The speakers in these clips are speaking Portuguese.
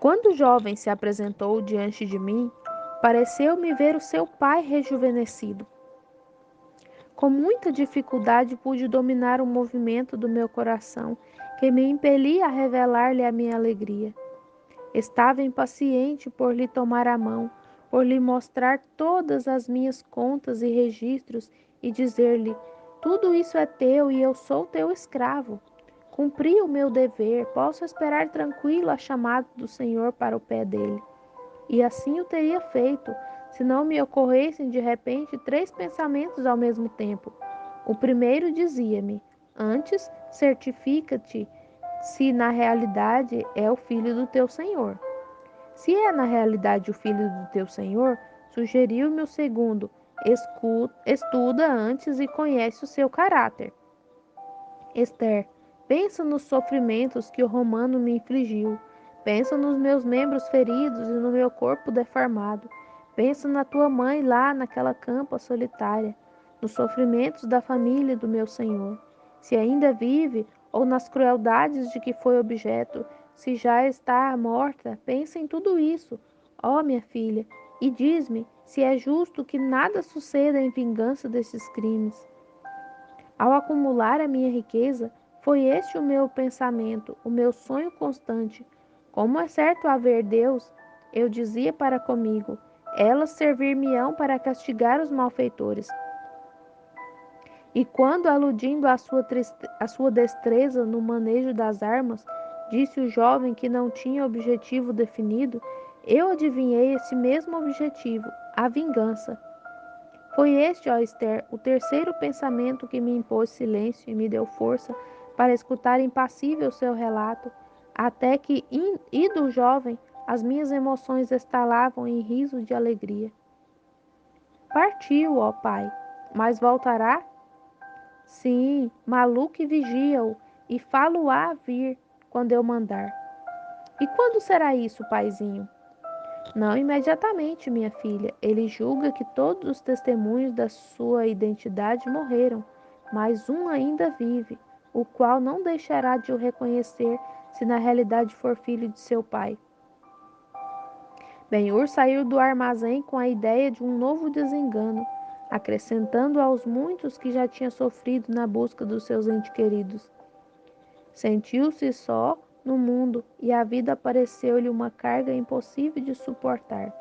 Quando o jovem se apresentou diante de mim, pareceu-me ver o seu pai rejuvenescido. Com muita dificuldade pude dominar o movimento do meu coração, que me impelia a revelar-lhe a minha alegria. Estava impaciente por lhe tomar a mão, por lhe mostrar todas as minhas contas e registros e dizer-lhe: tudo isso é teu e eu sou teu escravo. Cumpri o meu dever, posso esperar tranquilo a chamada do Senhor para o pé dele. E assim o teria feito, se não me ocorressem de repente 3 pensamentos ao mesmo tempo. O primeiro dizia-me: antes, certifica-te se na realidade é o filho do teu Senhor. Se é na realidade o filho do teu Senhor, sugeriu-me o segundo: estuda antes e conhece o seu caráter. Esther, pensa nos sofrimentos que o romano me infligiu. Pensa nos meus membros feridos e no meu corpo deformado. Pensa na tua mãe lá naquela campa solitária, nos sofrimentos da família do meu Senhor. Se ainda vive, ou nas crueldades de que foi objeto, se já está morta, pensa em tudo isso, ó minha filha, e diz-me se é justo que nada suceda em vingança desses crimes. Ao acumular a minha riqueza, foi este o meu pensamento, o meu sonho constante. Como é certo haver Deus, eu dizia para comigo, elas servir-me-ão para castigar os malfeitores. E quando, aludindo à sua destreza no manejo das armas, disse o jovem que não tinha objetivo definido, eu adivinhei esse mesmo objetivo, a vingança. Foi este, ó Esther, o terceiro pensamento que me impôs silêncio e me deu força para escutar impassível seu relato, até que, ido o jovem, as minhas emoções estalavam em riso de alegria. Partiu, ó pai, mas voltará? Sim, Maluque vigia-o e falo-á vir quando eu mandar. E quando será isso, paizinho? Não imediatamente, minha filha. Ele julga que todos os testemunhos da sua identidade morreram, mas um ainda vive, o qual não deixará de o reconhecer se na realidade for filho de seu pai. Ben-Hur saiu do armazém com a ideia de um novo desengano, acrescentando aos muitos que já tinha sofrido na busca dos seus entes queridos. Sentiu-se só no mundo e a vida pareceu-lhe uma carga impossível de suportar.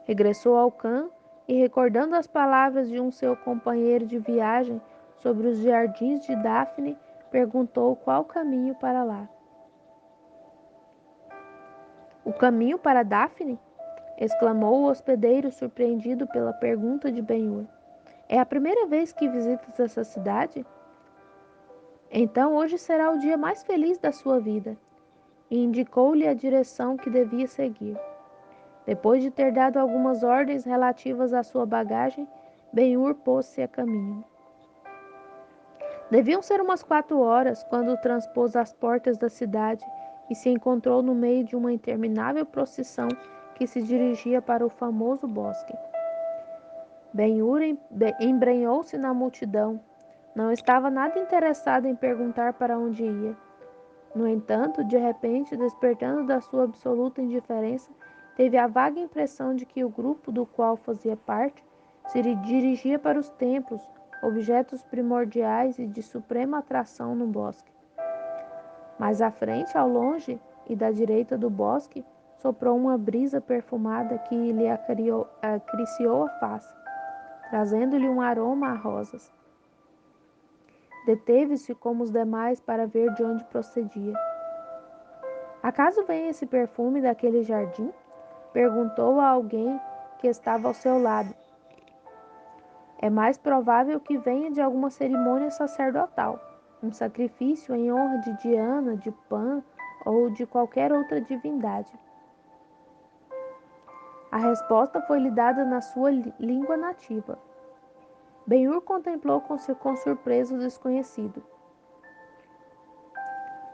Regressou ao Cã e, recordando as palavras de um seu companheiro de viagem sobre os jardins de Dafne, perguntou qual caminho para lá. O caminho para Dafne? Exclamou o hospedeiro, surpreendido pela pergunta de Ben-Hur. É a primeira vez que visitas essa cidade? Então hoje será o dia mais feliz da sua vida. E indicou-lhe a direção que devia seguir. Depois de ter dado algumas ordens relativas à sua bagagem, Ben-Hur pôs-se a caminho. Deviam ser umas 4 horas quando transpôs as portas da cidade e se encontrou no meio de uma interminável procissão que se dirigia para o famoso bosque. Ben-Hur embrenhou-se na multidão. Não estava nada interessado em perguntar para onde ia. No entanto, de repente, despertando da sua absoluta indiferença, teve a vaga impressão de que o grupo do qual fazia parte se dirigia para os templos, objetos primordiais e de suprema atração no bosque. Mais à frente, ao longe e da direita do bosque, soprou uma brisa perfumada que lhe acariciou a face, trazendo-lhe um aroma a rosas. Deteve-se como os demais para ver de onde procedia. Acaso vem esse perfume daquele jardim? Perguntou a alguém que estava ao seu lado. É mais provável que venha de alguma cerimônia sacerdotal, um sacrifício em honra de Diana, de Pan ou de qualquer outra divindade. A resposta foi-lhe dada na sua língua nativa. Ben-Hur contemplou com surpresa o desconhecido.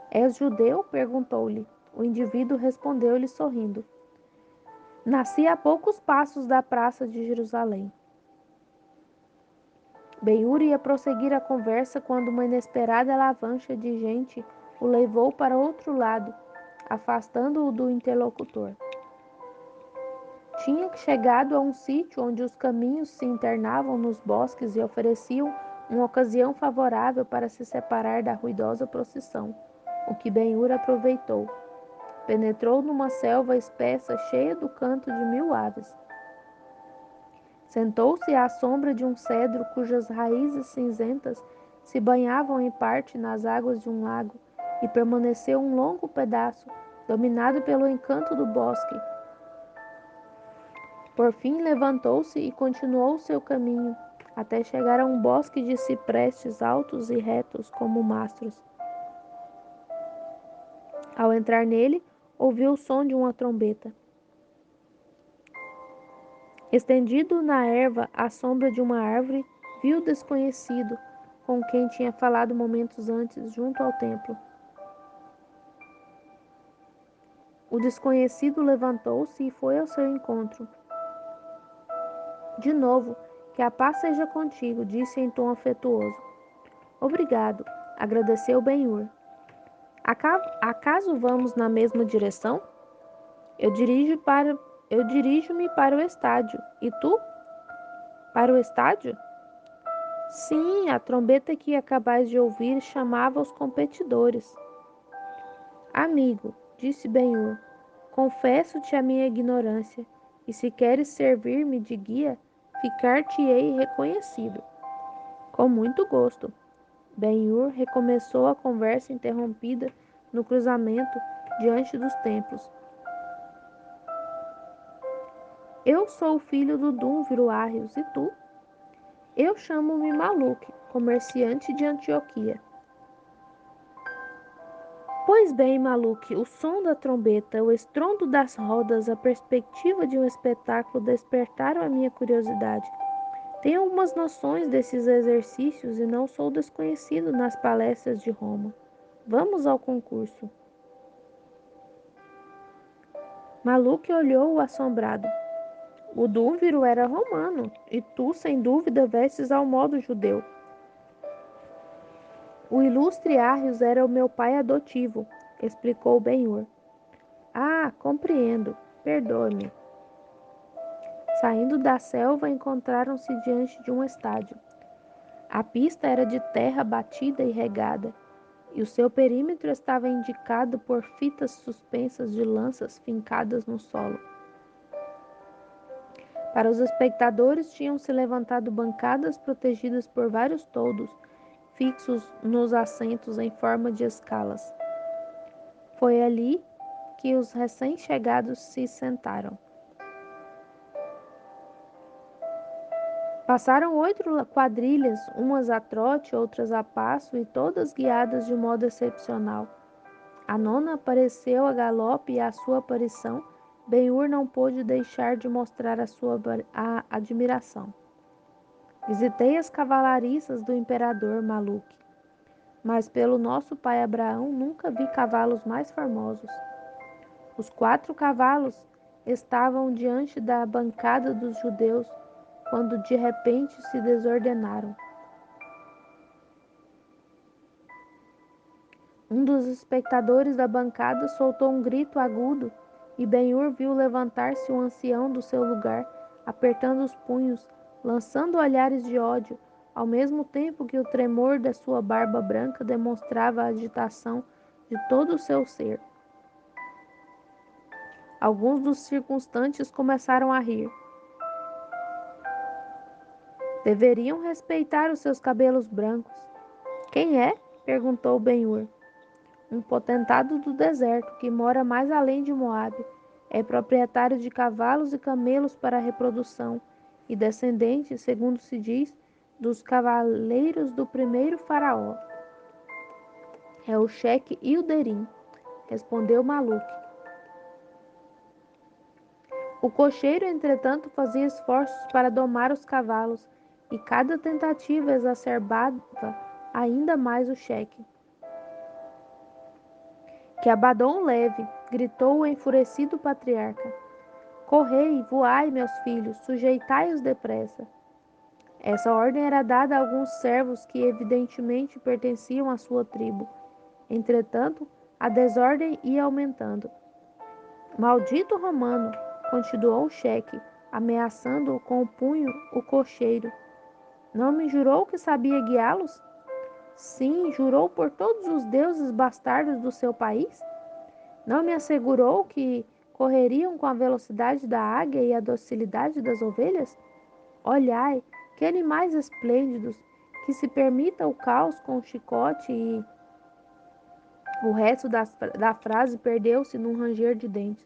És judeu? Perguntou-lhe. O indivíduo respondeu-lhe sorrindo. Nasci a poucos passos da praça de Jerusalém. Ben-Hur ia prosseguir a conversa quando uma inesperada avalanche de gente o levou para outro lado, afastando-o do interlocutor. Tinha chegado a um sítio onde os caminhos se internavam nos bosques e ofereciam uma ocasião favorável para se separar da ruidosa procissão, o que Ben-Hur aproveitou. Penetrou numa selva espessa cheia do canto de 1000 aves. Sentou-se à sombra de um cedro cujas raízes cinzentas se banhavam em parte nas águas de um lago e permaneceu um longo pedaço, dominado pelo encanto do bosque. Por fim levantou-se e continuou seu caminho, até chegar a um bosque de ciprestes altos e retos como mastros. Ao entrar nele, ouviu o som de uma trombeta. Estendido na erva à sombra de uma árvore, viu o desconhecido, com quem tinha falado momentos antes junto ao templo. O desconhecido levantou-se e foi ao seu encontro. De novo, que a paz seja contigo, disse em tom afetuoso. Obrigado, agradeceu Ben-Hur. Acaso vamos na mesma direção? Eu dirijo-me para o estádio. E tu? Para o estádio? Sim, a trombeta que acabais de ouvir chamava os competidores. Amigo, disse Ben-Hur, confesso-te a minha ignorância, e se queres servir-me de guia, ficar-te-ei reconhecido. Com muito gosto. Ben-Hur recomeçou a conversa interrompida no cruzamento diante dos templos. Eu sou o filho do Dúnviro Arrios, e tu? Eu chamo-me Maluk, comerciante de Antioquia. Pois bem, Maluk, o som da trombeta, o estrondo das rodas, a perspectiva de um espetáculo despertaram a minha curiosidade. Tenho algumas noções desses exercícios e não sou desconhecido nas palestras de Roma. Vamos ao concurso. Maluk olhou-o assombrado. O Dúnviro era romano, e tu, sem dúvida, vestes ao modo judeu. O ilustre Arrios era o meu pai adotivo, explicou Ben-Hur. Ah, compreendo. Perdoe-me. Saindo da selva, encontraram-se diante de um estádio. A pista era de terra batida e regada, e o seu perímetro estava indicado por fitas suspensas de lanças fincadas no solo. Para os espectadores tinham se levantado bancadas protegidas por vários toldos, fixos nos assentos em forma de escalas. Foi ali que os recém-chegados se sentaram. Passaram 8 quadrilhas, umas a trote, outras a passo, e todas guiadas de modo excepcional. A nona apareceu a galope e à sua aparição, Ben-Hur não pôde deixar de mostrar a sua admiração. Visitei as cavalariças do imperador Maluk, mas pelo nosso pai Abraão nunca vi cavalos mais formosos. Os 4 cavalos estavam diante da bancada dos judeus, quando de repente se desordenaram. Um dos espectadores da bancada soltou um grito agudo e Ben-Hur viu levantar-se um ancião do seu lugar, apertando os punhos, lançando olhares de ódio, ao mesmo tempo que o tremor da sua barba branca demonstrava a agitação de todo o seu ser. Alguns dos circunstantes começaram a rir. Deveriam respeitar os seus cabelos brancos. Quem é? Perguntou Ben-Hur. Um potentado do deserto que mora mais além de Moabe. É proprietário de cavalos e camelos para reprodução e descendente, segundo se diz, dos cavaleiros do primeiro faraó. É o Cheque Ilderim, respondeu Maluk. O cocheiro, entretanto, fazia esforços para domar os cavalos e cada tentativa exacerbava ainda mais o Cheque. Que Abaddon leve, gritou o enfurecido patriarca. Correi, voai, meus filhos, sujeitai-os depressa. Essa ordem era dada a alguns servos que evidentemente pertenciam à sua tribo. Entretanto, A desordem ia aumentando. Maldito romano, continuou o cheque, ameaçando com o punho o cocheiro. Não me jurou que sabia guiá-los? Sim, jurou por todos os deuses bastardos do seu país? Não me assegurou que correriam com a velocidade da águia e a docilidade das ovelhas? Olhai, que animais esplêndidos, que se permita o caos com o chicote e o resto da frase perdeu-se num ranger de dentes.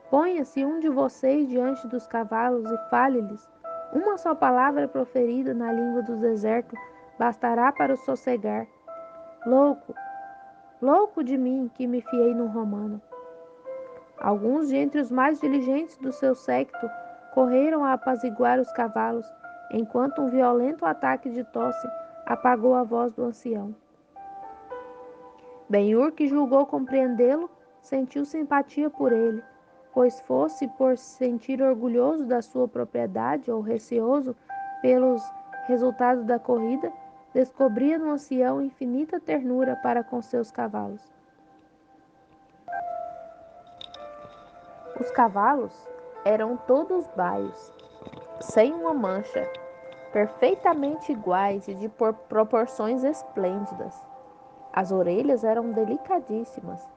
Ponha-se um de vocês diante dos cavalos e fale-lhes. Uma só palavra proferida na língua do deserto bastará para o sossegar. Louco, louco de mim que me fiei num romano. Alguns de entre os mais diligentes do seu séquito correram a apaziguar os cavalos, enquanto um violento ataque de tosse apagou a voz do ancião. Ben-Hur, que julgou compreendê-lo, sentiu simpatia por ele, pois fosse por se sentir orgulhoso da sua propriedade ou receoso pelos resultados da corrida, descobria no ancião infinita ternura para com seus cavalos. Os cavalos eram todos baios, sem uma mancha, perfeitamente iguais e de proporções esplêndidas. As orelhas eram delicadíssimas,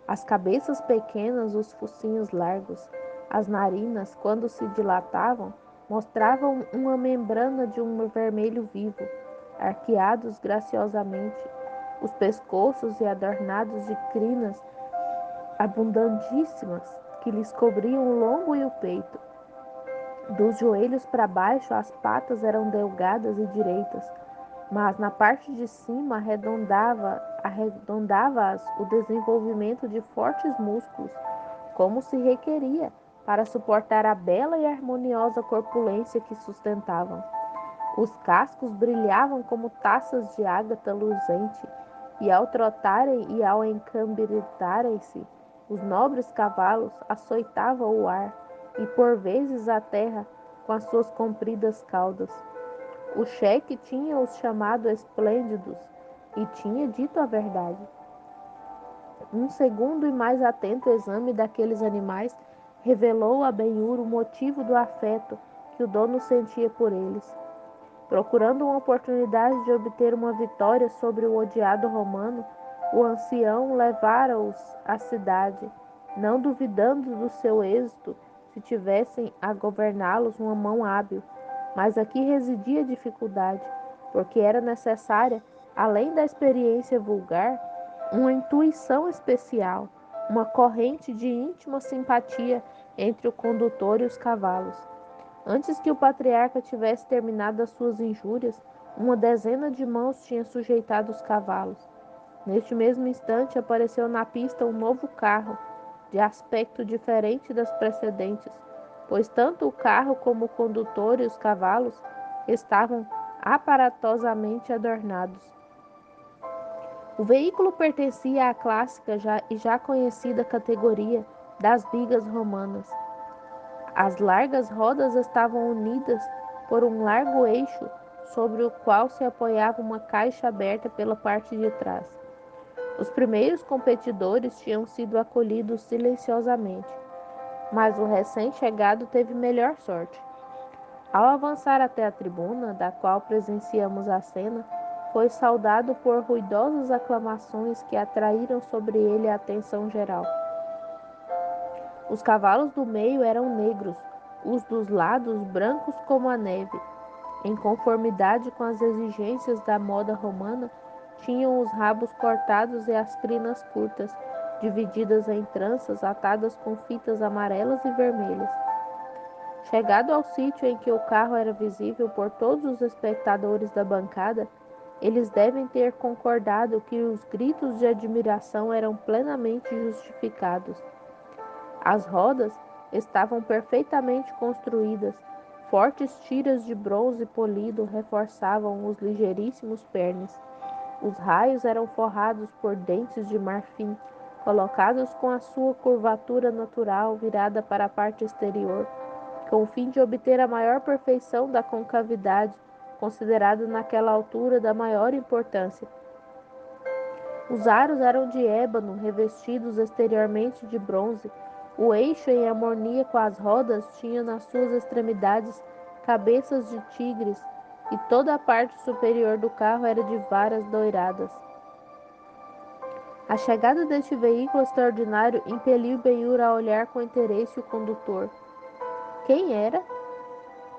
as cabeças pequenas, os focinhos largos, as narinas, quando se dilatavam, mostravam uma membrana de um vermelho vivo, arqueados graciosamente, os pescoços e adornados de crinas abundantíssimas que lhes cobriam o lombo e o peito. Dos joelhos para baixo, as patas eram delgadas e direitas, mas na parte de cima arredondava-as o desenvolvimento de fortes músculos, como se requeria para suportar a bela e harmoniosa corpulência que sustentavam. Os cascos brilhavam como taças de ágata luzente, e ao trotarem e ao encambritarem-se, os nobres cavalos açoitavam o ar e por vezes a terra com as suas compridas caudas. O cheque tinha os chamado esplêndidos e tinha dito a verdade. Um segundo e mais atento exame daqueles animais revelou a Ben-Hur o motivo do afeto que o dono sentia por eles. Procurando uma oportunidade de obter uma vitória sobre o odiado romano, o ancião levara-os à cidade, não duvidando do seu êxito se tivessem a governá-los uma mão hábil. Mas aqui residia a dificuldade, porque era necessária, além da experiência vulgar, uma intuição especial, uma corrente de íntima simpatia entre o condutor e os cavalos. Antes que o patriarca tivesse terminado as suas injúrias, uma dezena de mãos tinha sujeitado os cavalos. Neste mesmo instante apareceu na pista um novo carro, de aspecto diferente das precedentes, pois tanto o carro como o condutor e os cavalos estavam aparatosamente adornados. O veículo pertencia à clássica e já conhecida categoria das bigas romanas. As largas rodas estavam unidas por um largo eixo sobre o qual se apoiava uma caixa aberta pela parte de trás. Os primeiros competidores tinham sido acolhidos silenciosamente, mas o recém-chegado teve melhor sorte. Ao avançar até a tribuna, da qual presenciamos a cena, foi saudado por ruidosas aclamações que atraíram sobre ele a atenção geral. Os cavalos do meio eram negros, os dos lados brancos como a neve. Em conformidade com as exigências da moda romana, tinham os rabos cortados e as crinas curtas, divididas em tranças atadas com fitas amarelas e vermelhas. Chegado ao sítio em que o carro era visível por todos os espectadores da bancada, eles devem ter concordado que os gritos de admiração eram plenamente justificados. As rodas estavam perfeitamente construídas, fortes tiras de bronze polido reforçavam os ligeiríssimos pernes. Os raios eram forrados por dentes de marfim, colocados com a sua curvatura natural virada para a parte exterior, com o fim de obter a maior perfeição da concavidade, considerada naquela altura da maior importância. Os aros eram de ébano, revestidos exteriormente de bronze. O eixo, em harmonia com as rodas, tinha nas suas extremidades cabeças de tigres, e toda a parte superior do carro era de varas doiradas. A chegada deste veículo extraordinário impeliu Ben-Hur a olhar com interesse o condutor. Quem era?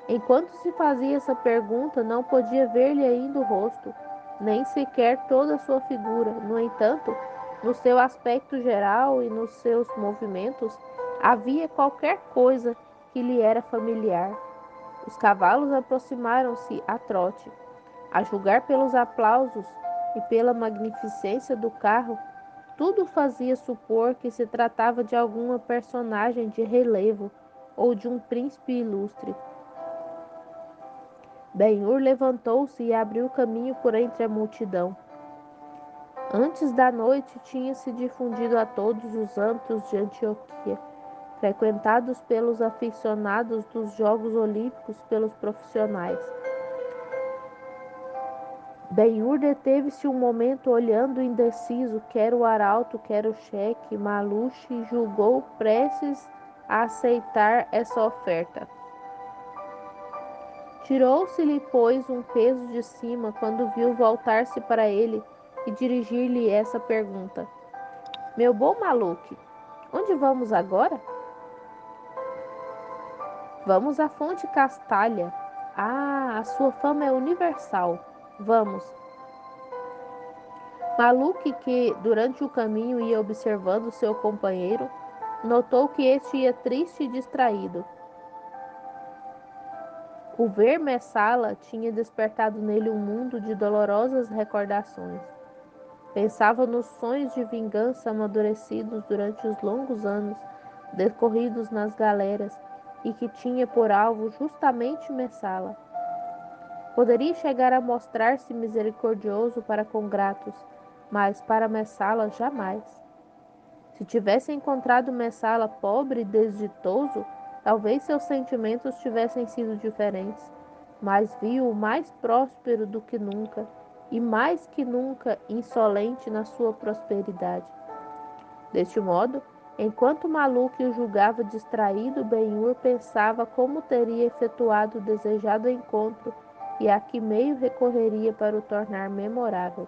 Enquanto se fazia essa pergunta, não podia ver-lhe ainda o rosto, nem sequer toda a sua figura. No entanto, no seu aspecto geral e nos seus movimentos, havia qualquer coisa que lhe era familiar. Os cavalos aproximaram-se a trote. A julgar pelos aplausos e pela magnificência do carro, tudo fazia supor que se tratava de alguma personagem de relevo ou de um príncipe ilustre. Ben-Hur levantou-se e abriu caminho por entre a multidão. Antes da noite tinha se difundido a todos os âmbitos de Antioquia, frequentados pelos aficionados dos Jogos Olímpicos, pelos profissionais. Ben-Hur deteve-se um momento olhando indeciso, quer o arauto, quer o cheque. Maluche e julgou prestes a aceitar essa oferta. Tirou-se-lhe, pois, um peso de cima quando viu voltar-se para ele e dirigir-lhe essa pergunta: Meu bom Maluque, onde vamos agora? Vamos à Fonte Castalha. Ah, a sua fama é universal. Vamos. Maluque, que durante o caminho ia observando seu companheiro, notou que este ia triste e distraído. O ver Messala tinha despertado nele um mundo de dolorosas recordações. Pensava nos sonhos de vingança amadurecidos durante os longos anos decorridos nas galeras e que tinha por alvo justamente Messala. Poderia chegar a mostrar-se misericordioso para congratos, mas para Messala jamais. Se tivesse encontrado Messala pobre e desditoso, talvez seus sentimentos tivessem sido diferentes, mas viu-o mais próspero do que nunca e mais que nunca insolente na sua prosperidade. Deste modo, enquanto Maluque o julgava distraído, Ben-Hur pensava como teria efetuado o desejado encontro e a que meio recorreria para o tornar memorável.